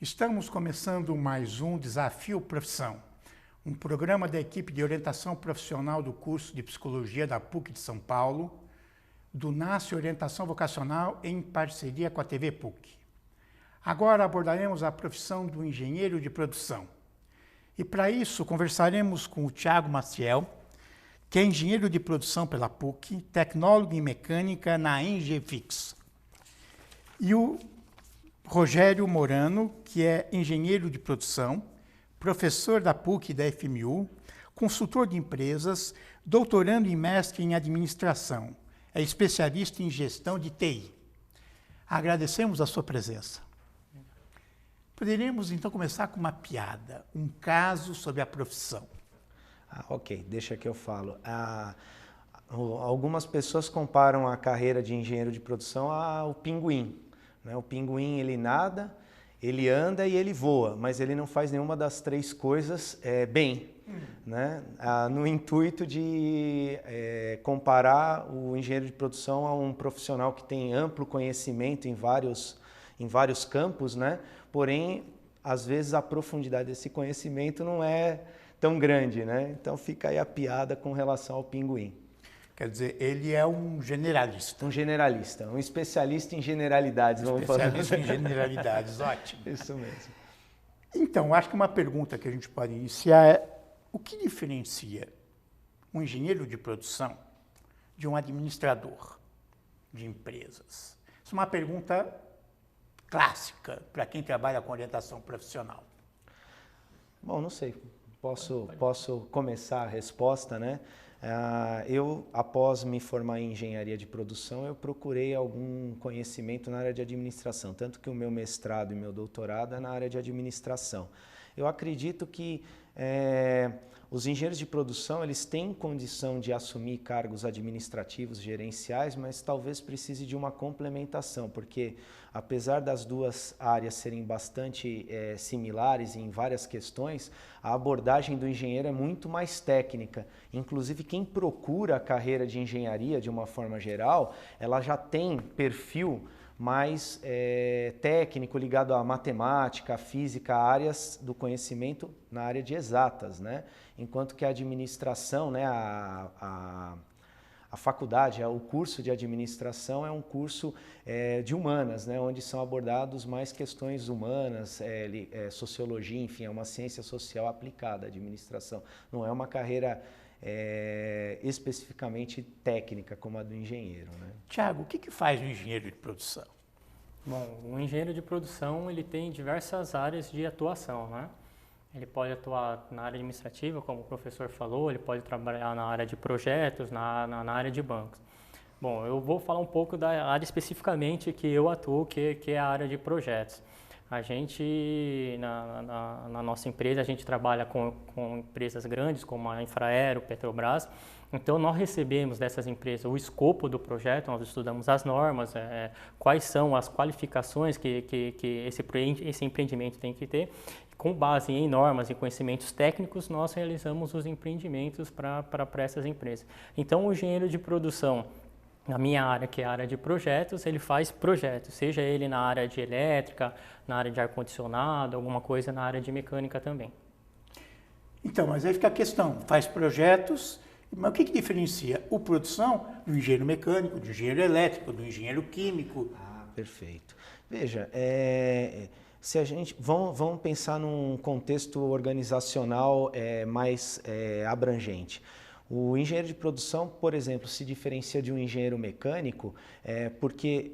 Estamos começando mais um Desafio Profissão, um programa da equipe de orientação profissional do curso de Psicologia da PUC de São Paulo, do NASCE Orientação Vocacional em parceria com a TV PUC. Agora abordaremos a profissão do engenheiro de produção. E para isso conversaremos com o Thiago Maciel, que é engenheiro de produção pela PUC, tecnólogo em mecânica na Engefix. E o Rogério Morano, que é engenheiro de produção, professor da PUC e da FMU, consultor de empresas, doutorando e mestre em administração, é especialista em gestão de TI. Agradecemos a sua presença. Poderíamos então começar com uma piada, um caso sobre a profissão. Ok, deixa que eu falo. Algumas pessoas comparam a carreira de engenheiro de produção ao pinguim. O pinguim, ele nada, ele anda e ele voa, mas ele não faz nenhuma das três coisas bem, né? No intuito de comparar o engenheiro de produção a um profissional que tem amplo conhecimento em vários campos, né? Porém, às vezes a profundidade desse conhecimento não é tão grande, né? Então fica aí a piada com relação ao pinguim. Quer dizer, ele é um generalista. Um generalista, um especialista em generalidades, vamos falar. Especialista em generalidades, ótimo. Isso mesmo. Então, acho que uma pergunta que a gente pode iniciar é: o que diferencia um engenheiro de produção de um administrador de empresas? Isso é uma pergunta clássica para quem trabalha com orientação profissional. Bom, não sei. Posso começar a resposta, né? Eu, após me formar em engenharia de produção, eu procurei algum conhecimento na área de administração, tanto que o meu mestrado e meu doutorado é na área de administração. Eu acredito que os engenheiros de produção eles têm condição de assumir cargos administrativos, gerenciais, mas talvez precise de uma complementação, porque apesar das duas áreas serem bastante similares em várias questões, a abordagem do engenheiro é muito mais técnica. Inclusive, quem procura a carreira de engenharia de uma forma geral, ela já tem perfil mais técnico, ligado à matemática, à física, áreas do conhecimento na área de exatas, né? Enquanto que a administração, né, a faculdade, o curso de administração é um curso de humanas, né, onde são abordados mais questões humanas, sociologia, enfim, é uma ciência social aplicada à administração. Não é uma carreira especificamente técnica como a do engenheiro, né? Tiago, o que faz um engenheiro de produção? Bom, o engenheiro de produção ele tem diversas áreas de atuação, né? Ele pode atuar na área administrativa, como o professor falou, ele pode trabalhar na área de projetos, na área de bancos. Bom, eu vou falar um pouco da área especificamente que eu atuo, que é a área de projetos. A gente, na nossa empresa, a gente trabalha com empresas grandes, como a Infraero, Petrobras. Então, nós recebemos dessas empresas o escopo do projeto, nós estudamos as normas, quais são as qualificações que esse empreendimento tem que ter. Com base em normas e conhecimentos técnicos, nós realizamos os empreendimentos para essas empresas. Então, o engenheiro de produção, na minha área, que é a área de projetos, ele faz projetos, seja ele na área de elétrica, na área de ar-condicionado, alguma coisa na área de mecânica também. Então, mas aí fica a questão, faz projetos, mas o que diferencia o produção do engenheiro mecânico, do engenheiro elétrico, do engenheiro químico? Perfeito. Veja, se a gente vamos pensar num contexto organizacional mais abrangente. O engenheiro de produção, por exemplo, se diferencia de um engenheiro mecânico porque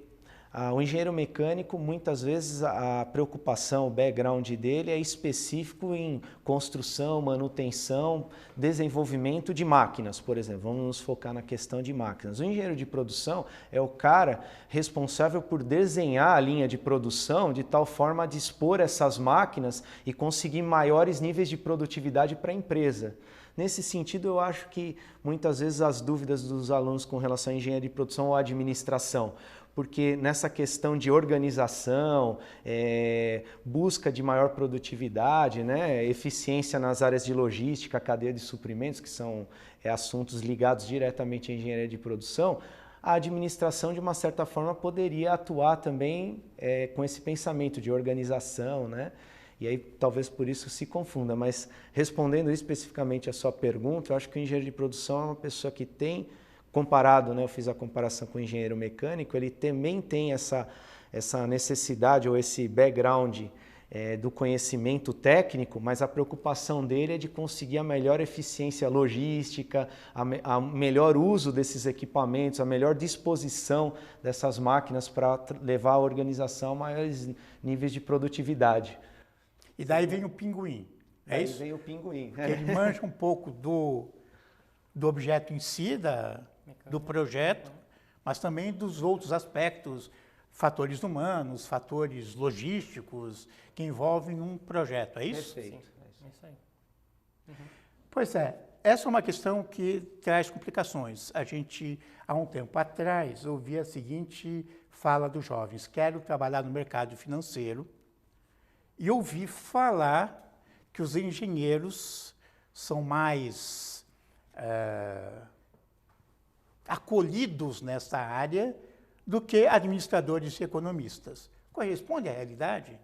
o engenheiro mecânico, muitas vezes, a preocupação, o background dele é específico em construção, manutenção, desenvolvimento de máquinas, por exemplo. Vamos nos focar na questão de máquinas. O engenheiro de produção é o cara responsável por desenhar a linha de produção de tal forma a dispor essas máquinas e conseguir maiores níveis de produtividade para a empresa. Nesse sentido, eu acho que muitas vezes as dúvidas dos alunos com relação à engenharia de produção ou administração, porque nessa questão de organização, busca de maior produtividade, né, eficiência nas áreas de logística, cadeia de suprimentos, que são assuntos ligados diretamente à engenharia de produção, a administração, de uma certa forma, poderia atuar também com esse pensamento de organização, né? E aí talvez por isso se confunda, mas respondendo especificamente a sua pergunta, eu acho que o engenheiro de produção é uma pessoa que tem, comparado, né, eu fiz a comparação com o engenheiro mecânico, ele também tem essa necessidade ou esse background do conhecimento técnico, mas a preocupação dele é de conseguir a melhor eficiência logística, a melhor uso desses equipamentos, a melhor disposição dessas máquinas para levar a organização a maiores níveis de produtividade. E daí vem o pinguim, é isso? Daí vem o pinguim. Que ele manja um pouco do objeto em si, do projeto, mas também dos outros aspectos, fatores humanos, fatores logísticos que envolvem um projeto, é isso? Perfeito. Sim, é isso aí. Pois é, essa é uma questão que traz complicações. A gente, há um tempo atrás, ouvia a seguinte fala dos jovens: quero trabalhar no mercado financeiro, e ouvi falar que os engenheiros são mais acolhidos nessa área do que administradores e economistas. Corresponde à realidade?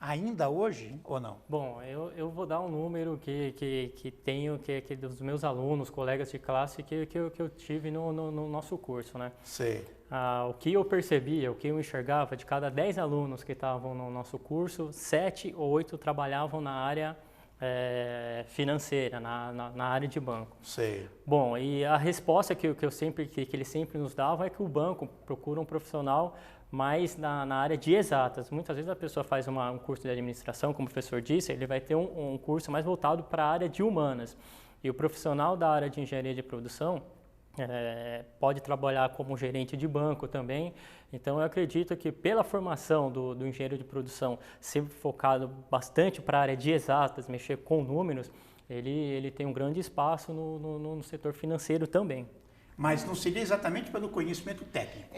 Ainda hoje ou não? Bom, eu vou dar um número que tenho, que dos meus alunos, colegas de classe, que eu tive no nosso curso, né? Sei. O que eu percebia, o que eu enxergava, de cada 10 alunos que estavam no nosso curso, 7 ou 8 trabalhavam na área financeira, na área de banco. Sei. Bom, e a resposta que eles sempre nos davam é que o banco procura um profissional mais na área de exatas. Muitas vezes a pessoa faz um curso de administração, como o professor disse, ele vai ter um curso mais voltado para a área de humanas. E o profissional da área de engenharia de produção pode trabalhar como gerente de banco também. Então eu acredito que pela formação do engenheiro de produção ser focado bastante para a área de exatas, mexer com números, ele tem um grande espaço no setor financeiro também. Mas não seria exatamente pelo conhecimento técnico.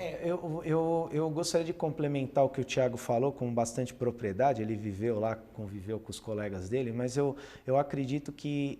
Eu gostaria de complementar o que o Thiago falou com bastante propriedade. Ele viveu lá, conviveu com os colegas dele, mas eu acredito que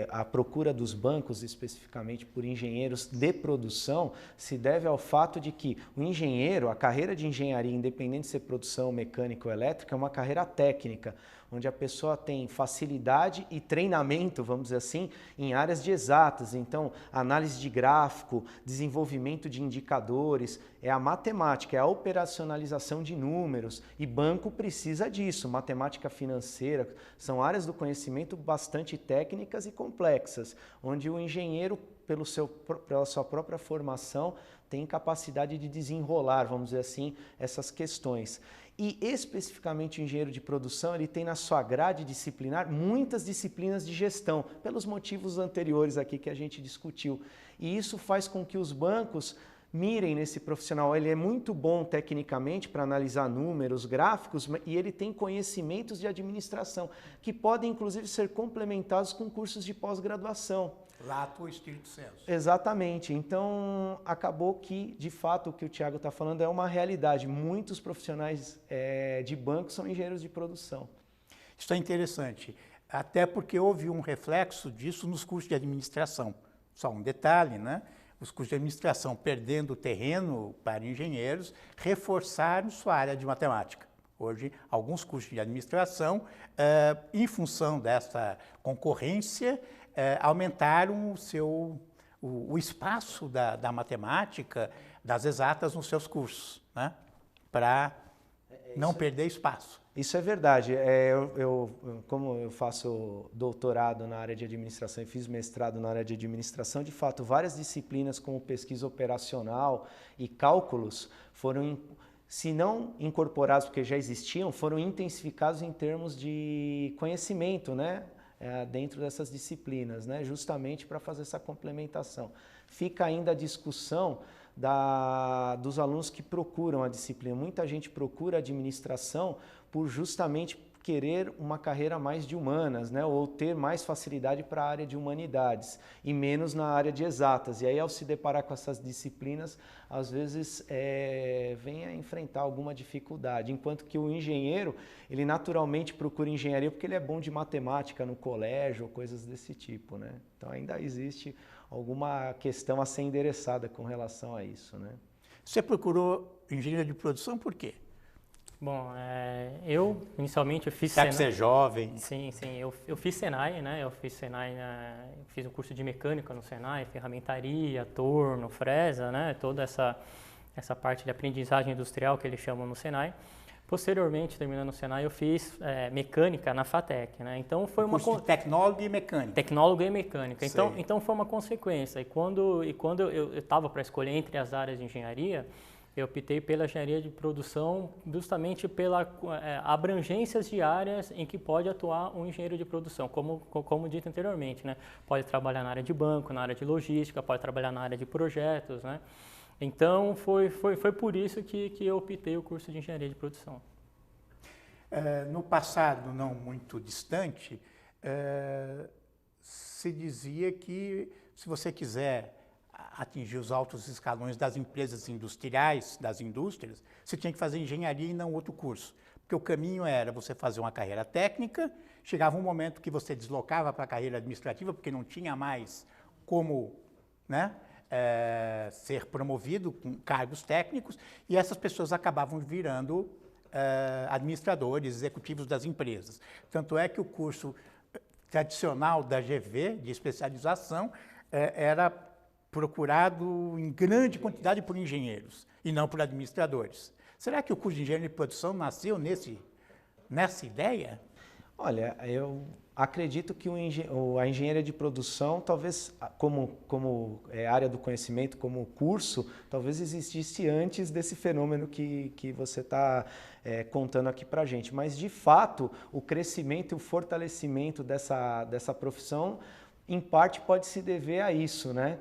a procura dos bancos, especificamente por engenheiros de produção, se deve ao fato de que o engenheiro, a carreira de engenharia, independente de ser produção mecânica ou elétrica, é uma carreira técnica, onde a pessoa tem facilidade e treinamento, vamos dizer assim, em áreas de exatas. Então, análise de gráfico, desenvolvimento de indicadores, é a matemática, é a operacionalização de números, e banco precisa disso. Matemática financeira, são áreas do conhecimento bastante técnicas e complexas, onde o engenheiro, pela sua própria formação, tem capacidade de desenrolar, vamos dizer assim, essas questões. E especificamente o engenheiro de produção, ele tem na sua grade disciplinar muitas disciplinas de gestão, pelos motivos anteriores aqui que a gente discutiu. E isso faz com que os bancos mirem nesse profissional. Ele é muito bom tecnicamente para analisar números, gráficos, e ele tem conhecimentos de administração, que podem inclusive ser complementados com cursos de pós-graduação. Lato estricto sensu. Exatamente. Então, acabou que, de fato, o que o Thiago está falando é uma realidade. Muitos profissionais de banco são engenheiros de produção. Isso é interessante, até porque houve um reflexo disso nos cursos de administração. Só um detalhe, né? Os cursos de administração, perdendo terreno para engenheiros, reforçaram sua área de matemática. Hoje, alguns cursos de administração, em função dessa concorrência, aumentaram o espaço da matemática, das exatas nos seus cursos, né? Para não perder espaço. Isso é verdade. Como eu faço doutorado na área de administração e fiz mestrado na área de administração, de fato, várias disciplinas como pesquisa operacional e cálculos foram, se não incorporados porque já existiam, foram intensificados em termos de conhecimento, né? Dentro dessas disciplinas, né? Justamente para fazer essa complementação. Fica ainda a discussão dos alunos que procuram a disciplina. Muita gente procura a administração por justamente querer uma carreira mais de humanas, né? Ou ter mais facilidade para a área de humanidades e menos na área de exatas. E aí, ao se deparar com essas disciplinas, às vezes vem a enfrentar alguma dificuldade. Enquanto que o engenheiro, ele naturalmente procura engenharia porque ele é bom de matemática no colégio ou coisas desse tipo, né? Então ainda existe alguma questão a ser endereçada com relação a isso, né? Você procurou engenharia de produção por quê? Bom, eu inicialmente eu fiz Será que você é jovem? Sim, eu fiz Senai, né? Eu fiz Senai, fiz um curso de mecânica no Senai, ferramentaria, torno, fresa, né? Toda essa parte de aprendizagem industrial que eles chamam no Senai. Posteriormente, terminando o Senai, eu fiz mecânica na FATEC, né? Então foi uma curso de tecnólogo e mecânica. Tecnólogo e mecânica. Então foi uma consequência. E quando eu estava para escolher entre as áreas de engenharia, eu optei pela engenharia de produção justamente pela abrangências de áreas em que pode atuar um engenheiro de produção, como dito anteriormente, né? Pode trabalhar na área de banco, na área de logística, pode trabalhar na área de projetos, né? Então foi por isso que eu optei o curso de engenharia de produção. No passado, não muito distante, se dizia que se você quiser atingir os altos escalões das empresas industriais, das indústrias, você tinha que fazer engenharia e não outro curso. Porque o caminho era você fazer uma carreira técnica, chegava um momento que você deslocava para a carreira administrativa, porque não tinha mais como, né, ser promovido com cargos técnicos, e essas pessoas acabavam virando administradores, executivos das empresas. Tanto é que o curso tradicional da GV, de especialização, era procurado em grande quantidade por engenheiros e não por administradores. Será que o curso de engenharia de produção nasceu nessa ideia? Olha, eu acredito que a engenharia de produção, talvez como área do conhecimento, como curso, talvez existisse antes desse fenômeno que você está contando aqui para a gente. Mas, de fato, o crescimento e o fortalecimento dessa profissão, em parte, pode se dever a isso, né?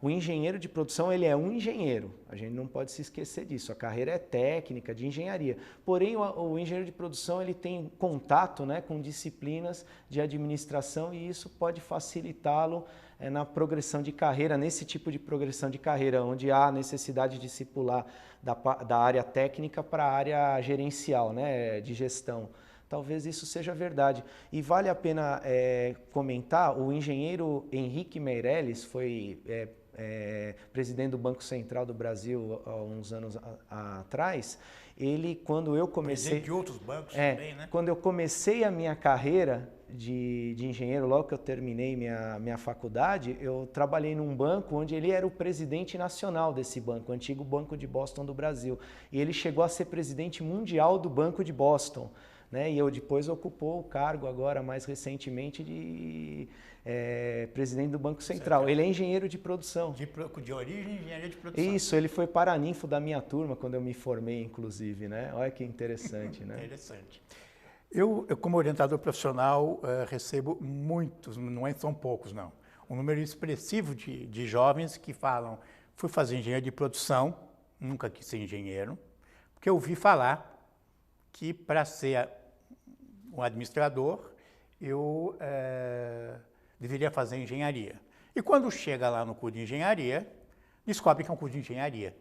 O engenheiro de produção, ele é um engenheiro, a gente não pode se esquecer disso, a carreira é técnica, de engenharia, porém o engenheiro de produção ele tem contato, né, com disciplinas de administração e isso pode facilitá-lo na progressão de carreira, nesse tipo de progressão de carreira, onde há necessidade de se pular da área técnica para a área gerencial, né, de gestão. Talvez isso seja verdade. E vale a pena comentar, o engenheiro Henrique Meirelles foi presidente do Banco Central do Brasil há uns anos atrás. Ele, quando eu comecei... Presidente de outros bancos também, né? Quando eu comecei a minha carreira de engenheiro, logo que eu terminei minha faculdade, eu trabalhei num banco onde ele era o presidente nacional desse banco, o antigo Banco de Boston do Brasil. E ele chegou a ser presidente mundial do Banco de Boston. Né? E eu depois ocupou o cargo agora, mais recentemente, de presidente do Banco Central. Ele é engenheiro de produção. De origem, engenharia de produção. Isso, ele foi paraninfo da minha turma quando eu me formei, inclusive, né? Olha que interessante, né? Interessante. Eu, como orientador profissional, recebo muitos, não são poucos, não. Um número expressivo de jovens que falam, fui fazer engenharia de produção, nunca quis ser engenheiro, porque eu ouvi falar que para ser um administrador, eu deveria fazer engenharia. E quando chega lá no curso de engenharia, descobre que é um curso de engenharia,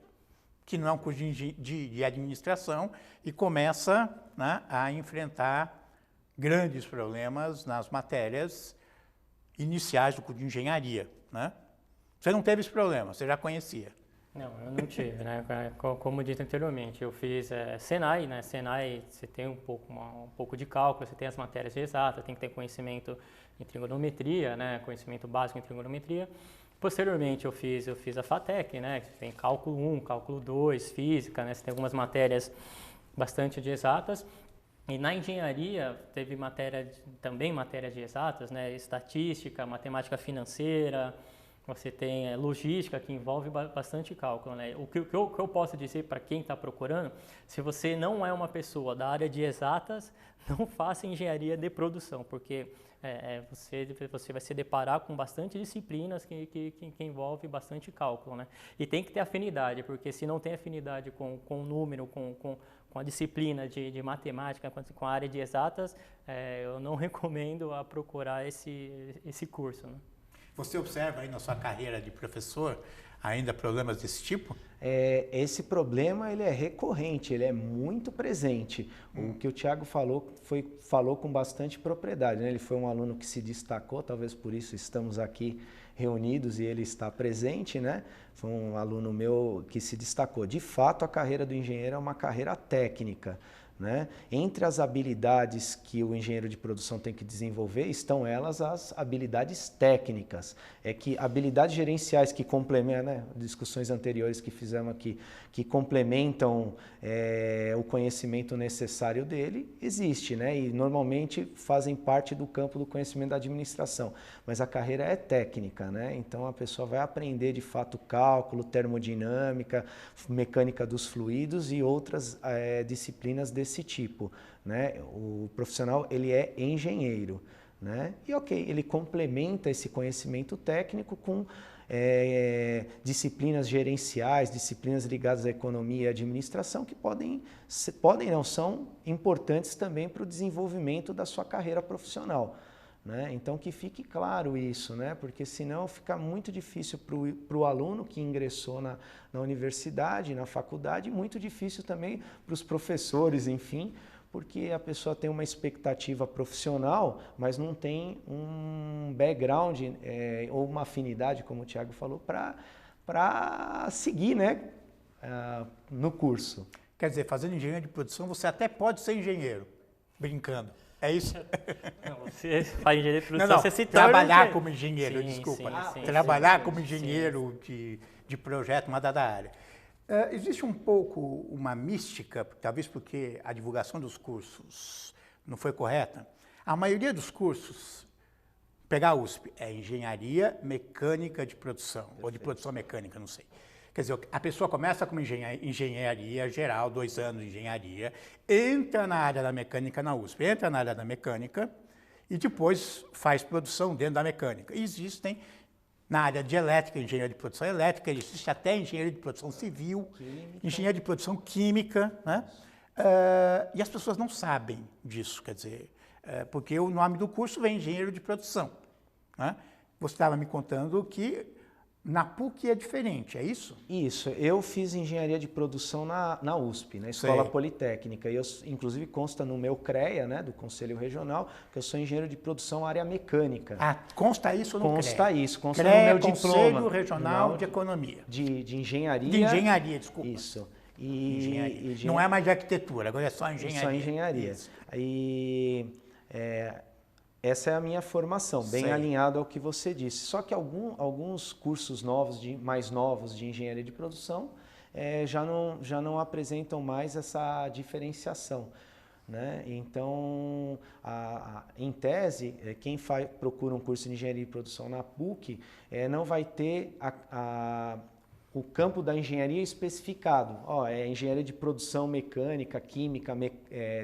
que não é um curso de administração, e começa, né, a enfrentar grandes problemas nas matérias iniciais do curso de engenharia, né? Você não teve esse problema, você já conhecia. Não, eu não tive, né? Como dito anteriormente, eu fiz Senai, né? Senai, você tem um pouco de cálculo, você tem as matérias de exata, tem que ter conhecimento em trigonometria, né? Conhecimento básico em trigonometria. Posteriormente, eu fiz a FATEC, né? Você tem cálculo 1, cálculo 2, física, né? Você tem algumas matérias bastante de exatas. E na engenharia, teve também matéria de exatas, né? Estatística, matemática financeira. Você tem logística, que envolve bastante cálculo, né? O que eu posso dizer para quem está procurando, se você não é uma pessoa da área de exatas, não faça engenharia de produção, porque você vai se deparar com bastante disciplinas que envolve bastante cálculo, né? E tem que ter afinidade, porque se não tem afinidade com o número, com a disciplina de matemática, com a área de exatas, eu não recomendo a procurar esse curso, né? Você observa aí na sua carreira de professor ainda problemas desse tipo? Esse problema ele é recorrente, ele é muito presente. O que o Thiago falou com bastante propriedade, né? Ele foi um aluno que se destacou, talvez por isso estamos aqui reunidos e ele está presente, né? Foi um aluno meu que se destacou. De fato, a carreira do engenheiro é uma carreira técnica, né? Entre as habilidades que o engenheiro de produção tem que desenvolver, estão elas as habilidades técnicas. É que habilidades gerenciais que complementam, né, discussões anteriores que fizemos aqui, que complementam o conhecimento necessário dele, existe, né? E normalmente fazem parte do campo do conhecimento da administração. Mas a carreira é técnica, né? Então a pessoa vai aprender de fato cálculo, termodinâmica, mecânica dos fluidos e outras disciplinas desse tipo, né? O profissional ele é engenheiro, né? E ok, ele complementa esse conhecimento técnico com disciplinas gerenciais, disciplinas ligadas à economia e administração que são importantes também para o desenvolvimento da sua carreira profissional, né? Então que fique claro isso, né? Porque senão fica muito difícil para o aluno que ingressou na universidade, na faculdade, e muito difícil também para os professores, enfim, porque a pessoa tem uma expectativa profissional, mas não tem um background ou uma afinidade, como o Thiago falou, para seguir, né, no curso. Quer dizer, fazendo engenharia de produção, você até pode ser engenheiro, brincando. É isso? Não, você faz engenharia de produção, você se torna trabalhar como engenheiro, sim, desculpa. sim, trabalhar como engenheiro de projeto, uma dada área. Existe um pouco uma mística, talvez porque a divulgação dos cursos não foi correta. A maioria dos cursos, pegar a USP, é engenharia mecânica de produção, perfeito, ou de produção mecânica, não sei. Quer dizer, a pessoa começa como engenharia geral, 2 anos de engenharia, entra na área da mecânica na USP, entra na área da mecânica e depois faz produção dentro da mecânica. Existem na área de elétrica, engenharia de produção elétrica, existe até engenharia de produção civil, química, engenharia de produção química, né? E as pessoas não sabem disso, quer dizer, porque o nome do curso vem engenheiro de produção, né? Você estava me contando que na PUC é diferente, é isso? Isso, eu fiz engenharia de produção na USP, na Escola Politécnica, e eu, inclusive consta no meu CREA, né, do Conselho Regional, que eu sou engenheiro de produção área mecânica. Ah, consta isso no CREA? Consta isso, consta CREA, no meu Conselho diploma. Conselho Regional de Economia. De engenharia. De engenharia, desculpa. Isso. Não é mais de arquitetura, agora é só engenharia. Só engenharia. Essa é a minha formação, bem alinhado ao que você disse. Só que alguns cursos mais novos de engenharia de produção já não apresentam mais essa diferenciação, né? Então, em tese, quem procura um curso de engenharia de produção na PUC não vai ter o campo da engenharia especificado. É engenharia de produção mecânica, química,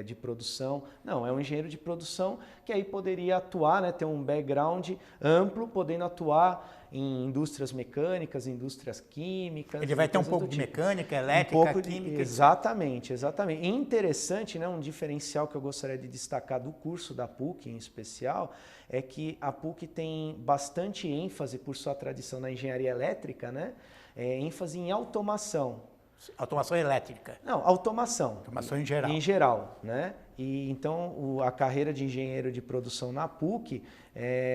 de produção. Não, é um engenheiro de produção que aí poderia atuar, né, ter um background amplo, podendo atuar em indústrias mecânicas, indústrias químicas. Ele vai ter um pouco de mecânica, elétrica, química. Exatamente, exatamente. E interessante, né, um diferencial que eu gostaria de destacar do curso da PUC em especial, é que a PUC tem bastante ênfase, por sua tradição na engenharia elétrica, né, ênfase em automação. Automação elétrica? Não, automação. Automação em geral. Em geral, né? E então a carreira de engenheiro de produção na PUC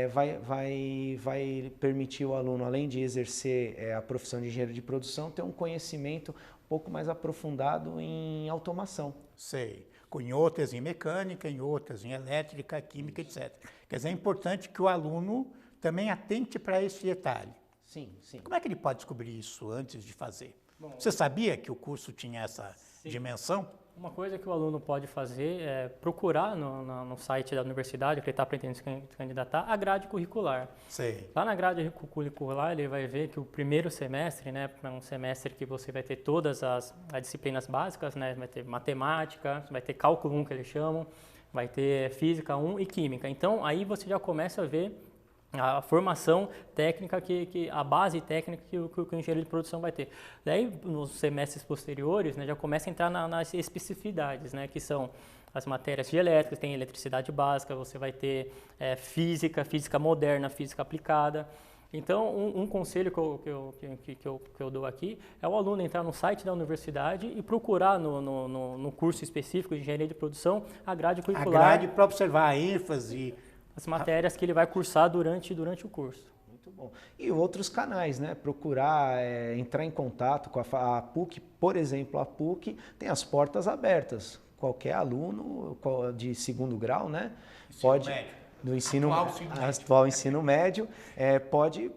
vai permitir o aluno, além de exercer a profissão de engenheiro de produção, ter um conhecimento um pouco mais aprofundado em automação. Sei. Em outras em mecânica, em outras em elétrica, química, etc. Quer dizer, é importante que o aluno também atente para esse detalhe. Sim, sim. Como é que ele pode descobrir isso antes de fazer? Bom, você sabia que o curso tinha essa dimensão? Uma coisa que o aluno pode fazer é procurar no site da universidade, que ele está pretendendo se candidatar, a grade curricular. Sei. Lá na grade curricular ele vai ver que o primeiro semestre, né, é um semestre que você vai ter todas as disciplinas básicas, né, vai ter matemática, vai ter cálculo 1 que eles chamam, vai ter física 1 e química. Então aí você já começa a ver a formação técnica, a base técnica que o engenheiro de produção vai ter. Daí, nos semestres posteriores, né, já começa a entrar nas especificidades, né, que são as matérias de elétrica, tem eletricidade básica, você vai ter física moderna, física aplicada. Então, um conselho que eu dou aqui é o aluno entrar no site da universidade e procurar no curso específico de engenharia de produção a grade curricular. A grade para observar a ênfase. As matérias que ele vai cursar durante o curso. Muito Muito bom. E outros canais, né? Procurar entrar em contato com a PUC, por exemplo, a PUC tem as portas abertas. Qualquer aluno de segundo grau, né? Pode do atual ensino médio, pode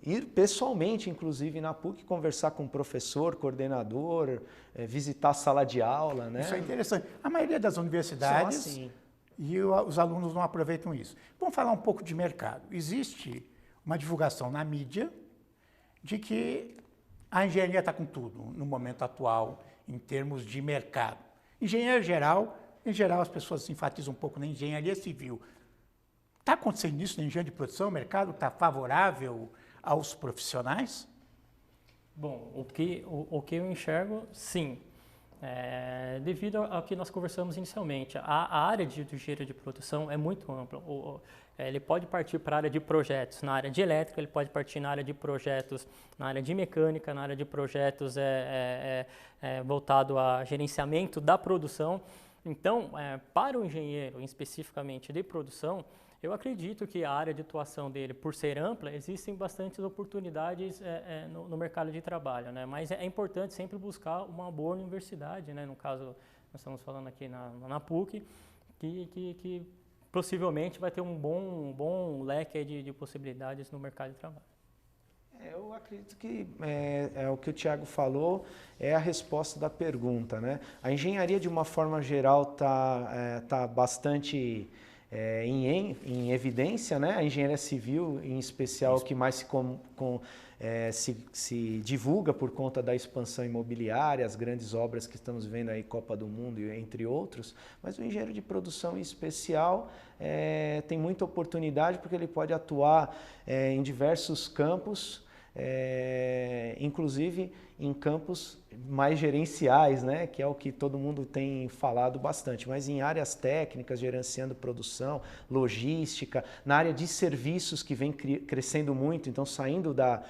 ir pessoalmente, inclusive na PUC, conversar com o professor, coordenador, visitar a sala de aula, né? Isso é interessante. A maioria das universidades assim. E os alunos não aproveitam isso. Vamos falar um pouco de mercado. Existe uma divulgação na mídia de que a engenharia está com tudo no momento atual em termos de mercado. Engenharia geral, em geral as pessoas se enfatizam um pouco na engenharia civil. Está acontecendo isso na engenharia de produção? O mercado está favorável aos profissionais? Bom, o que eu enxergo, sim. Devido ao que nós conversamos inicialmente, a área de engenharia de produção é muito ampla. Ele pode partir para a área de projetos, na área de elétrica, ele pode partir na área de projetos, na área de mecânica, na área de projetos voltado a gerenciamento da produção. Então, para o engenheiro, especificamente de produção, eu acredito que a área de atuação dele, por ser ampla, existem bastantes oportunidades no mercado de trabalho, né? Mas é importante sempre buscar uma boa universidade, né? No caso, nós estamos falando aqui na PUC, que possivelmente vai ter um bom leque de possibilidades no mercado de trabalho. Eu acredito que o que o Thiago falou é a resposta da pergunta, né? A engenharia, de uma forma geral, tá bastante em evidência, né? A engenharia civil, em especial, o que mais se divulga por conta da expansão imobiliária, as grandes obras que estamos vendo aí, Copa do Mundo, entre outros. Mas o engenheiro de produção, em especial, tem muita oportunidade porque ele pode atuar em diversos campos, inclusive em campos mais gerenciais, né, que é o que todo mundo tem falado bastante, mas em áreas técnicas, gerenciando produção, logística, na área de serviços, que vem crescendo muito, então saindo da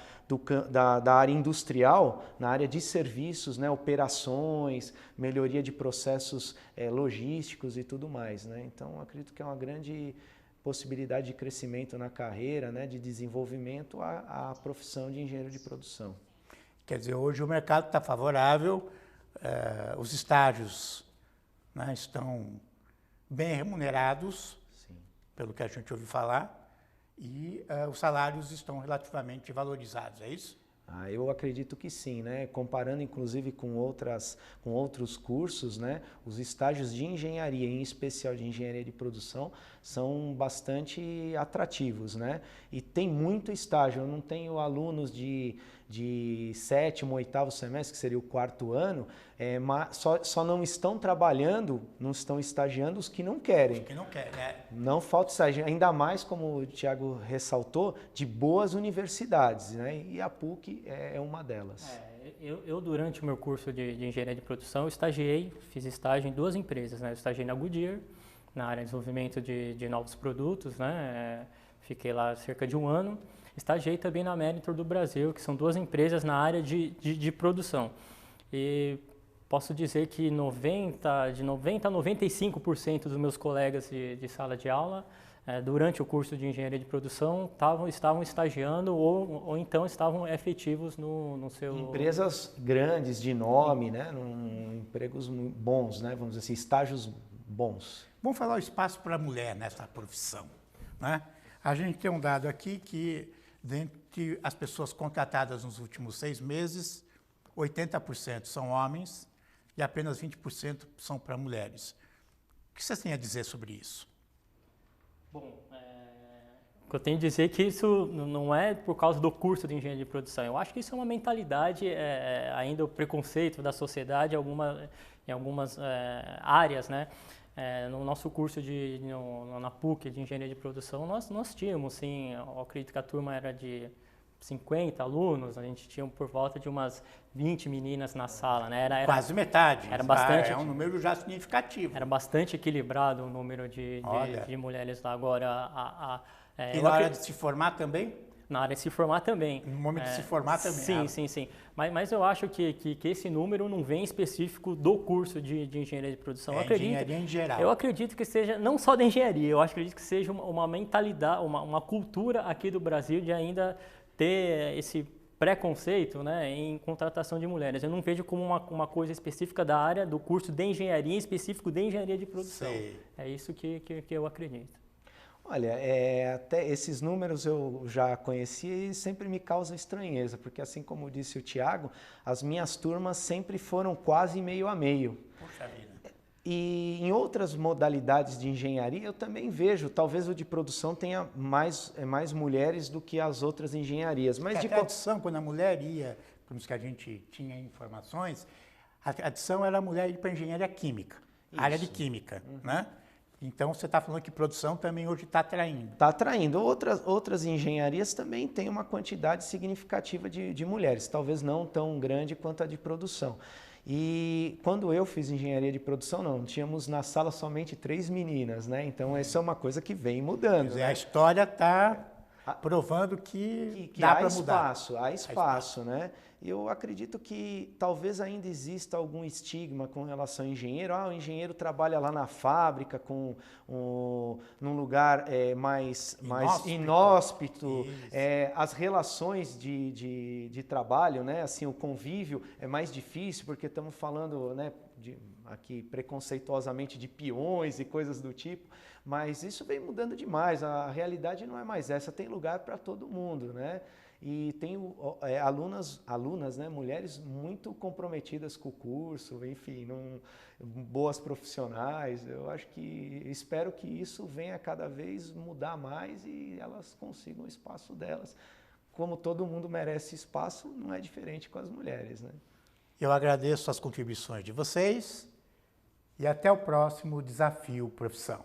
área industrial, na área de serviços, né, operações, melhoria de processos logísticos e tudo mais, né? Então acredito que é uma grande possibilidade de crescimento na carreira, né, de desenvolvimento a profissão de engenheiro de produção. Quer dizer, hoje o mercado está favorável, os estágios, né, estão bem remunerados, sim, pelo que a gente ouviu falar, e os salários estão relativamente valorizados, é isso? Eu acredito que sim, né? Comparando inclusive com outros cursos, né? Os estágios de engenharia, em especial de engenharia de produção, são bastante atrativos, né? E tem muito estágio. Eu não tenho alunos de 7º, 8º semestre, que seria o 4º ano, só não estão trabalhando, não estão estagiando os que não querem. Os que não querem, né? Não falta estágio, ainda mais, como o Thiago ressaltou, de boas universidades, né? E a PUC é uma delas. Eu durante o meu curso de engenharia de produção, fiz estágio em 2 empresas, né? Eu estagiei na Goodyear, na área de desenvolvimento de novos produtos, né? Fiquei lá cerca de 1 ano. Estagiei também na Meritor do Brasil, que são 2 empresas na área de produção. E posso dizer que de 90% a 95% dos meus colegas de sala de aula, durante o curso de engenharia de produção, estavam estagiando ou então estavam efetivos no seu... Empresas grandes, de nome, né? Empregos bons, né? Vamos dizer assim, estágios bons. Vamos falar o espaço para a mulher nessa profissão, né? A gente tem um dado aqui que, dentre as pessoas contratadas nos últimos 6 meses, 80% são homens e apenas 20% são para mulheres. O que vocês têm a dizer sobre isso? Bom, o que eu tenho a dizer é que isso não é por causa do curso de engenharia de produção. Eu acho que isso é uma mentalidade, ainda o preconceito da sociedade em algumas áreas, né? No nosso curso na PUC de engenharia de produção, nós tínhamos, sim, eu acredito que a turma era de 50 alunos, a gente tinha por volta de umas 20 meninas na sala, né? Era quase metade. Era bastante. É um número já significativo. Era bastante equilibrado o número de mulheres lá. Agora, e na hora de se formar também? na área de se formar também. No momento de se formar também. Sim, sim, sim. Mas eu acho que esse número não vem específico do curso de engenharia de produção. Eu acredito, engenharia em geral. Eu acredito que seja, não só da engenharia, eu acredito que seja uma mentalidade, uma cultura aqui do Brasil de ainda ter esse preconceito, né, em contratação de mulheres. Eu não vejo como uma coisa específica da área do curso de engenharia, específico de engenharia de produção. Sei. É isso que eu acredito. Olha, até esses números eu já conhecia e sempre me causam estranheza, porque assim como disse o Tiago, as minhas turmas sempre foram quase meio a meio. Puxa vida. E em outras modalidades de engenharia eu também vejo, talvez o de produção tenha mais mulheres do que as outras engenharias. Mas a tradição, quando a mulher ia, como que a gente tinha informações, a tradição era a mulher ir para a engenharia química, área de química, né? Então, você está falando que produção também hoje está atraindo. Está atraindo. Outras engenharias também têm uma quantidade significativa de mulheres, talvez não tão grande quanto a de produção. E quando eu fiz engenharia de produção, não, tínhamos na sala somente 3 meninas, né? Então, essa é uma coisa que vem mudando. Quer dizer, né? a história está provando que dá para mudar. Há espaço, né? Eu acredito que talvez ainda exista algum estigma com relação ao engenheiro. O engenheiro trabalha lá na fábrica, num lugar mais inóspito. As relações de trabalho, né? Assim, o convívio é mais difícil, porque estamos falando, né, aqui preconceituosamente de peões e coisas do tipo. Mas isso vem mudando demais. A realidade não é mais essa. Tem lugar para todo mundo, né? E tem alunas, né, mulheres muito comprometidas com o curso, enfim, boas profissionais. Eu espero que isso venha cada vez mudar mais e elas consigam o espaço delas. Como todo mundo merece espaço, não é diferente com as mulheres, né? Eu agradeço as contribuições de vocês e até o próximo Desafio Profissão.